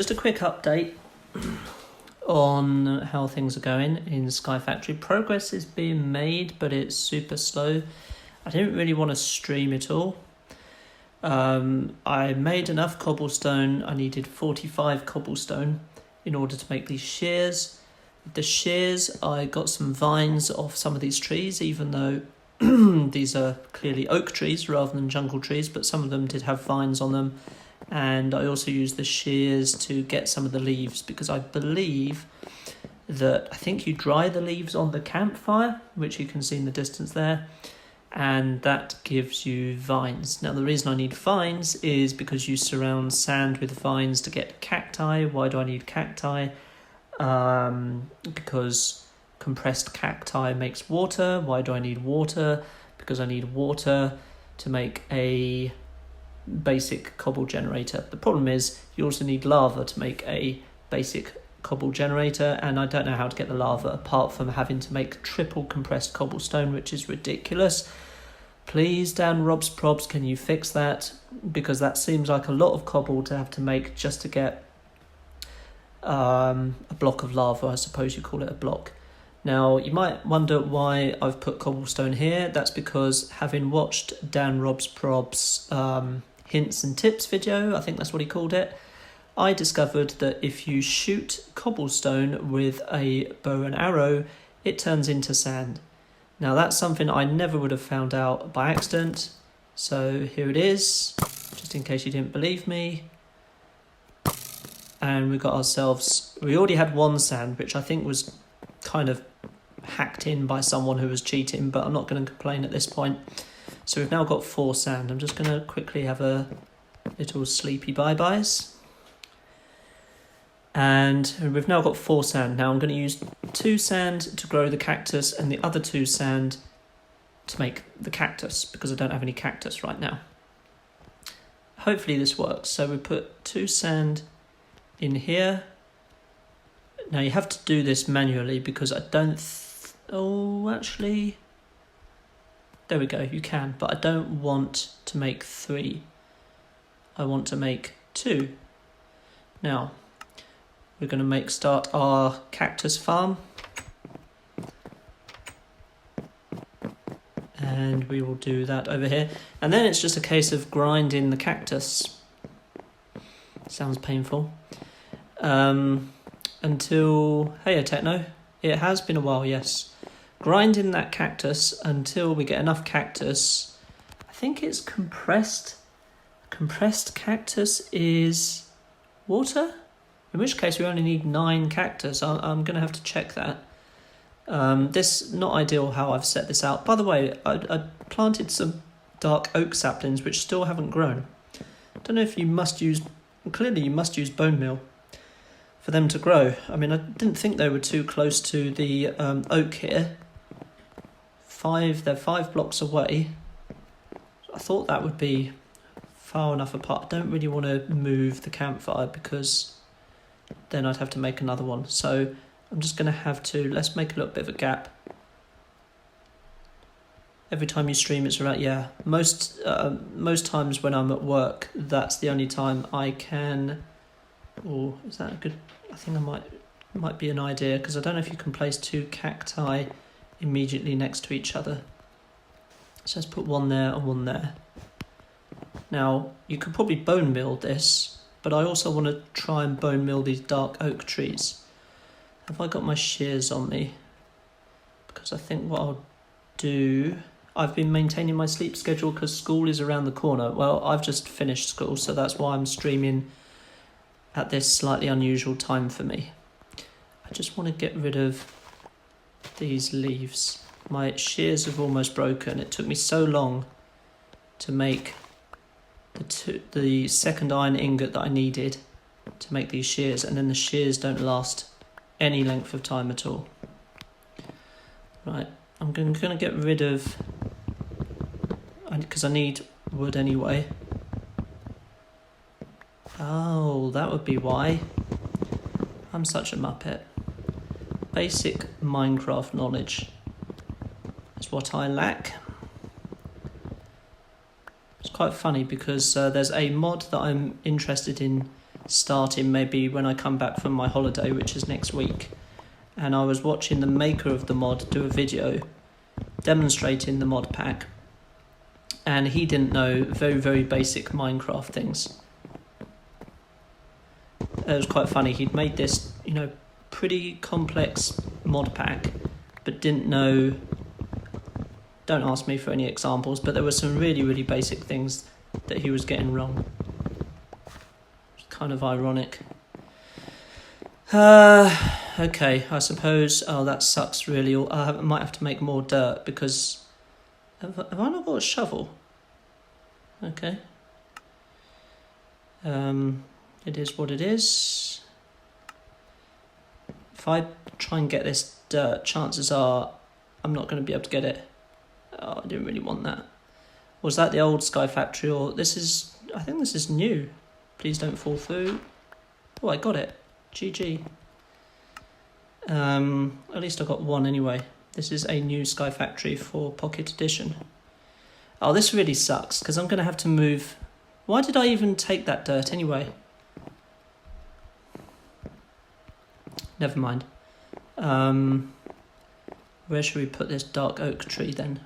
just a quick update on how things are going in Sky Factory. Progress is being made, but it's super slow. I didn't really want to stream it all. I made enough cobblestone. I needed 45 cobblestone in order to make these shears. The shears, I got some vines off some of these trees, even though these are clearly oak trees rather than jungle trees, but some of them did have vines on them. And I also used the shears to get some of the leaves, because I believe that I think you dry the leaves on the campfire, which you can see in the distance there, and that gives you vines. Now the reason I need vines is because you surround sand with vines to get cacti. Why do I need cacti? Because compressed cacti makes water. Why do I need water? Because I need water to make a basic cobble generator. The problem is you also need lava to make a basic cobble generator, and I don't know how to get the lava apart from having to make triple compressed cobblestone, which is ridiculous. Please, Dan Rob's Probs, can you fix that? Because that seems like a lot of cobble to have to make just to get a block of lava. I suppose you call it a block. Now, you might wonder why I've put cobblestone here. That's because, having watched Dan Rob's Probs hints and tips video, I think that's what he called it, I discovered that if you shoot cobblestone with a bow and arrow, it turns into sand. Now that's something I never would have found out by accident, so here it is, just in case you didn't believe me. And we already had one sand, which I think was kind of hacked in by someone who was cheating, but I'm not going to complain at this point. So we've now got 4 sand. I'm just going to quickly have a little sleepy bye-byes. And we've now got 4 sand. Now I'm going to use 2 sand to grow the cactus and the other 2 sand to make the cactus, because I don't have any cactus right now. Hopefully this works. So we put 2 sand in here. Now you have to do this manually because I don't... actually... There we go, you can, but I don't want to make 3. I want to make 2. Now, we're going to start our cactus farm. And we will do that over here. And then it's just a case of grinding the cactus. Sounds painful. Until... Hey, Techno. It has been a while, yes. Grinding that cactus until we get enough cactus. I think it's compressed. Compressed cactus is water? In which case we only need 9 cactus. I'm going to have to check that. This not ideal how I've set this out. By the way, I planted some dark oak saplings which still haven't grown. I don't know if you must use... Clearly you must use bone meal for them to grow. I mean, I didn't think they were too close to the oak here. They're 5 blocks away. I thought that would be far enough apart. I don't really want to move the campfire because then I'd have to make another one. So I'm just going to have to... Let's make a little bit of a gap. Every time you stream, it's around... Yeah, most times when I'm at work, that's the only time I can... Oh, is that a good... I think I might be an idea, because I don't know if you can place 2 cacti immediately next to each other. So let's put 1 there and 1 there. Now, you could probably bone mill this, but I also want to try and bone mill these dark oak trees. Have I got my shears on me? Because I think what I'll do... I've been maintaining my sleep schedule because school is around the corner. Well, I've just finished school, so that's why I'm streaming at this slightly unusual time for me. I just want to get rid of these leaves. My shears have almost broken. It took me so long to make the second iron ingot that I needed to make these shears, and then the shears don't last any length of time at all. Right, I'm going to get rid of... because I need wood anyway. Oh, that would be why. I'm such a muppet. Basic Minecraft knowledge is what I lack. It's quite funny because there's a mod that I'm interested in starting maybe when I come back from my holiday, which is next week. And I was watching the maker of the mod do a video demonstrating the mod pack, and he didn't know very, very basic Minecraft things. It was quite funny. He'd made this, pretty complex mod pack, but didn't know, don't ask me for any examples, but there were some really, really basic things that he was getting wrong. It's kind of ironic. Okay, I suppose, that sucks really. I might have to make more dirt because, have I not got a shovel? Okay. It is what it is. If I try and get this dirt, chances are I'm not going to be able to get it. Oh, I didn't really want that. Was that the old Sky Factory, or this is... I think this is new. Please don't fall through. Oh, I got it. GG. At least I got one anyway. This is a new Sky Factory for Pocket Edition. Oh, this really sucks, because I'm going to have to move... Why did I even take that dirt anyway? Never mind. Where should we put this dark oak tree then?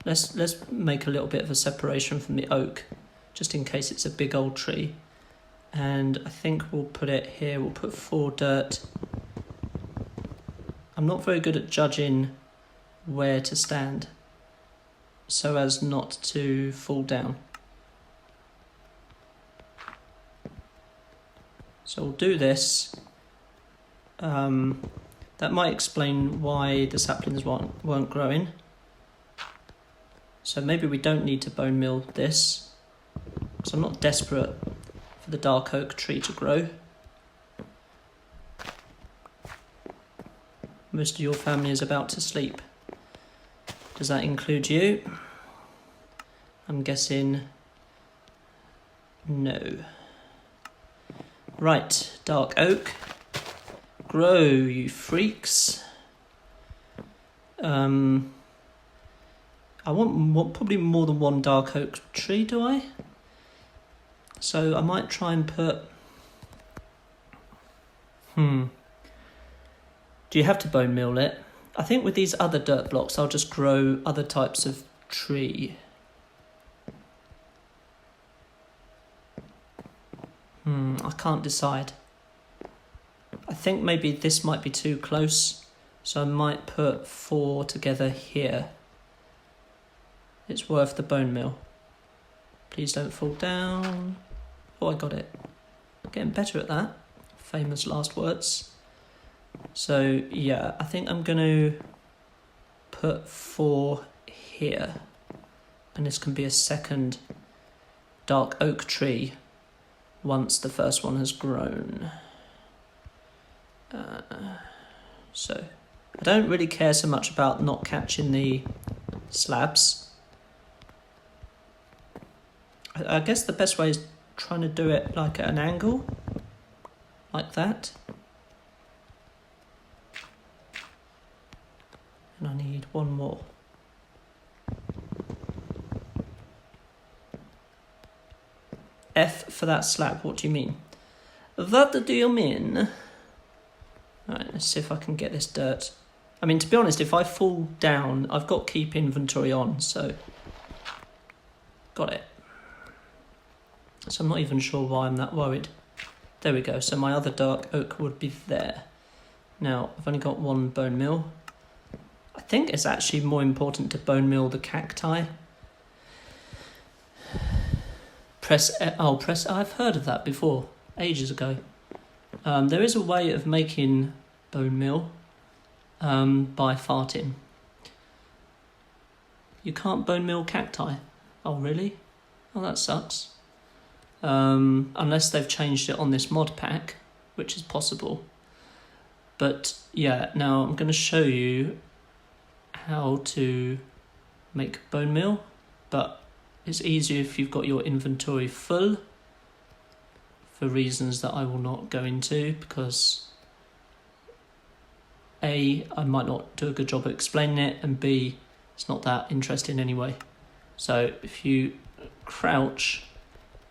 Let's make a little bit of a separation from the oak, just in case it's a big old tree. And I think we'll put it here. We'll put 4 dirt. I'm not very good at judging where to stand so as not to fall down. So we'll do this. That might explain why the saplings weren't growing. So maybe we don't need to bone meal this, because I'm not desperate for the dark oak tree to grow. Most of your family is about to sleep. Does that include you? I'm guessing no. Right, dark oak. Grow, you freaks. I want probably more than one dark oak tree, do I? So I might try and put... Do you have to bone meal it? I think with these other dirt blocks, I'll just grow other types of tree. I can't decide. I think maybe this might be too close, so I might put 4 together here. It's worth the bone meal. Please don't fall down. Oh, I got it. Getting better at that. Famous last words. So, yeah, I think I'm going to put 4 here. And this can be a second dark oak tree once the first one has grown. So, I don't really care so much about not catching the slabs. I guess the best way is trying to do it like at an angle, like that. And I need one more. F for that slab, what do you mean? What do you mean? Alright, let's see if I can get this dirt. I mean, to be honest, if I fall down, I've got keep inventory on, so... Got it. So I'm not even sure why I'm that worried. There we go, so my other dark oak would be there. Now, I've only got 1 bone meal. I think it's actually more important to bone meal the cacti. I've heard of that before, ages ago. There is a way of making bone meal by farting. You can't bone meal cacti. Oh, really? Oh, that sucks. Unless they've changed it on this mod pack, which is possible. But yeah, now I'm going to show you how to make bone meal, but it's easier if you've got your inventory full, for reasons that I will not go into, because A, I might not do a good job of explaining it, and B, it's not that interesting anyway. So if you crouch,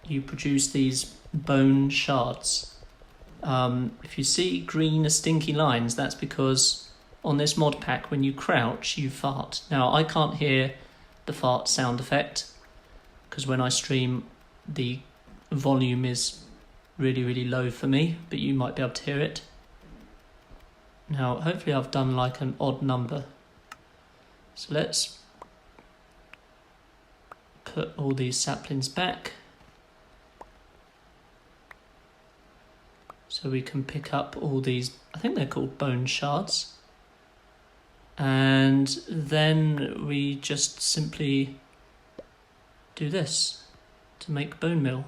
you produce these bone shards. If you see green stinky lines, that's because on this mod pack, when you crouch, you fart. Now, I can't hear the fart sound effect because when I stream, the volume is really, really low for me, but you might be able to hear it. Now, hopefully I've done like an odd number. So let's put all these saplings back so we can pick up all these, I think they're called bone shards. And then we just simply do this to make bone meal.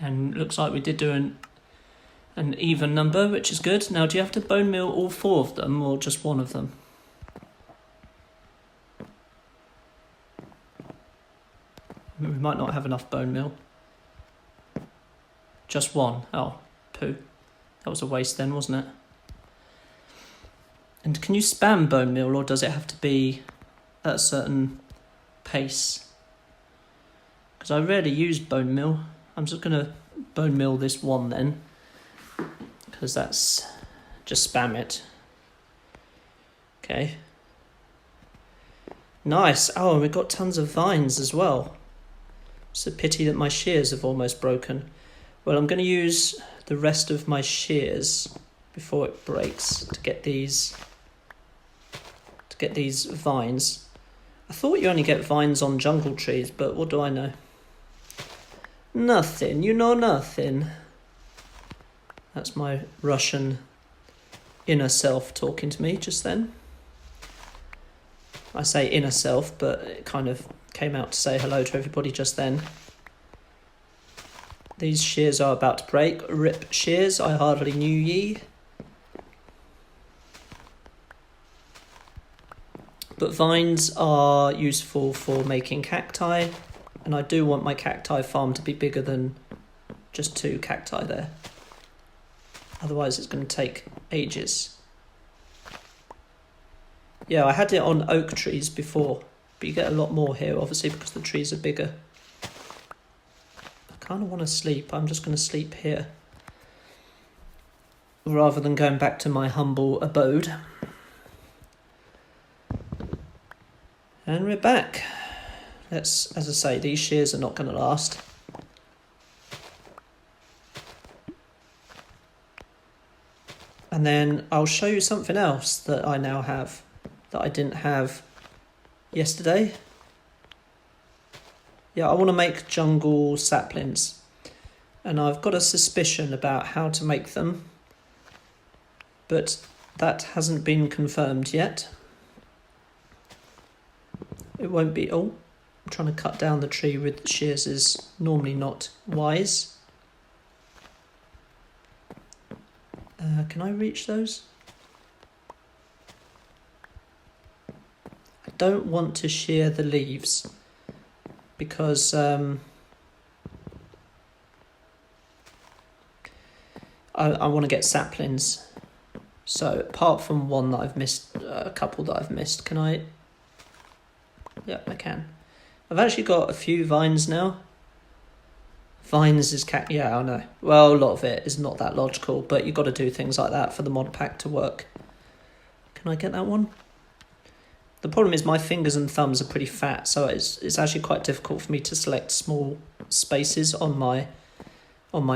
And looks like we did do an even number, which is good. Now, do you have to bone meal all 4 of them or just one of them? We might not have enough bone meal. Just one. Oh, poo. That was a waste then, wasn't it? And can you spam bone meal, or does it have to be at a certain pace? Because I rarely use bone meal. I'm just going to bone meal this one then, because that's just spam it. Okay. Nice. Oh, and we've got tons of vines as well. It's a pity that my shears have almost broken. Well, I'm going to use the rest of my shears before it breaks to get these vines. I thought you only get vines on jungle trees, but what do I know? Nothing. You know nothing. That's my Russian inner self talking to me just then. I say inner self, but it kind of came out to say hello to everybody just then. These shears are about to break. Rip shears, I hardly knew ye. But vines are useful for making cacti, and I do want my cacti farm to be bigger than just 2 cacti there. Otherwise it's going to take ages. Yeah, I had it on oak trees before, but you get a lot more here, obviously, because the trees are bigger. I kind of want to sleep. I'm just going to sleep here, rather than going back to my humble abode. And we're back. As I say, these shears are not going to last. And then I'll show you something else that I now have that I didn't have yesterday. Yeah, I want to make jungle saplings, and I've got a suspicion about how to make them, but that hasn't been confirmed yet. It won't be... Oh, I'm trying to cut down the tree with shears is normally not wise. Can I reach those? I don't want to shear the leaves because I want to get saplings. So apart from one that I've missed, a couple that I've missed, can I? Yeah, I can. I've actually got a few vines now. Vines is yeah, I know. Well, a lot of it is not that logical, but you've got to do things like that for the mod pack to work. Can I get that one? The problem is my fingers and thumbs are pretty fat, so it's actually quite difficult for me to select small spaces on my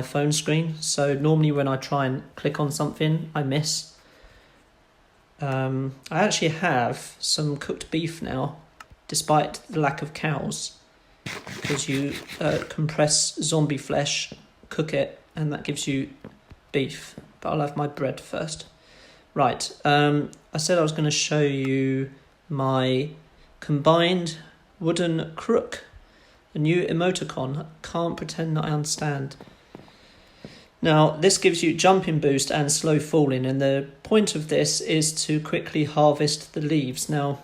phone screen. So normally when I try and click on something, I miss. I actually have some cooked beef now, despite the lack of cows, because you compress zombie flesh, cook it, and that gives you beef. But I'll have my bread first. Right, I said I was going to show you my combined wooden crook, a new emoticon. Can't pretend that I understand. Now, this gives you jumping boost and slow falling, and the point of this is to quickly harvest the leaves. Now,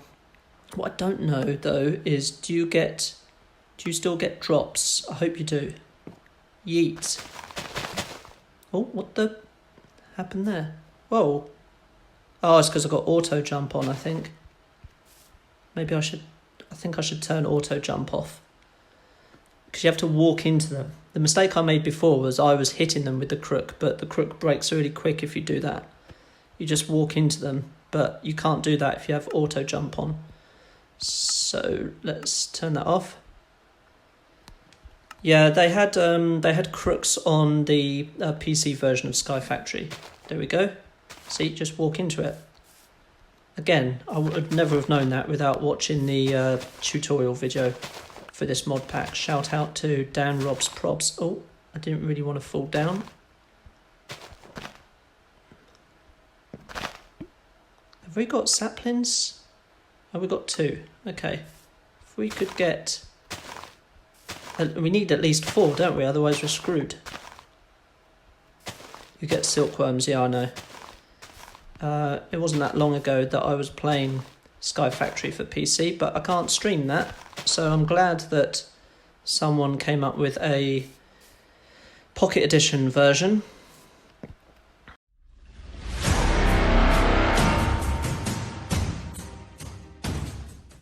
what I don't know, though, is do you still get drops? I hope you do. Yeet. Oh, what the happened there? Whoa. Oh, it's because I got auto jump on, I think. Maybe I should I think I should turn auto jump off. Because you have to walk into them. The mistake I made before was I was hitting them with the crook, but the crook breaks really quick if you do that. You just walk into them, but you can't do that if you have auto jump on. So let's turn that off. Yeah, they had crooks on the PC version of Sky Factory. There we go. See, just walk into it. Again, I would never have known that without watching the tutorial video for this mod pack. Shout out to Dan Rob's Probs. Oh, I didn't really want to fall down. Have we got saplings? Oh, we've got 2. Okay. If we could get... We need at least 4, don't we? Otherwise we're screwed. You get silkworms, yeah, I know. It wasn't that long ago that I was playing Sky Factory for PC, but I can't stream that. So I'm glad that someone came up with a Pocket Edition version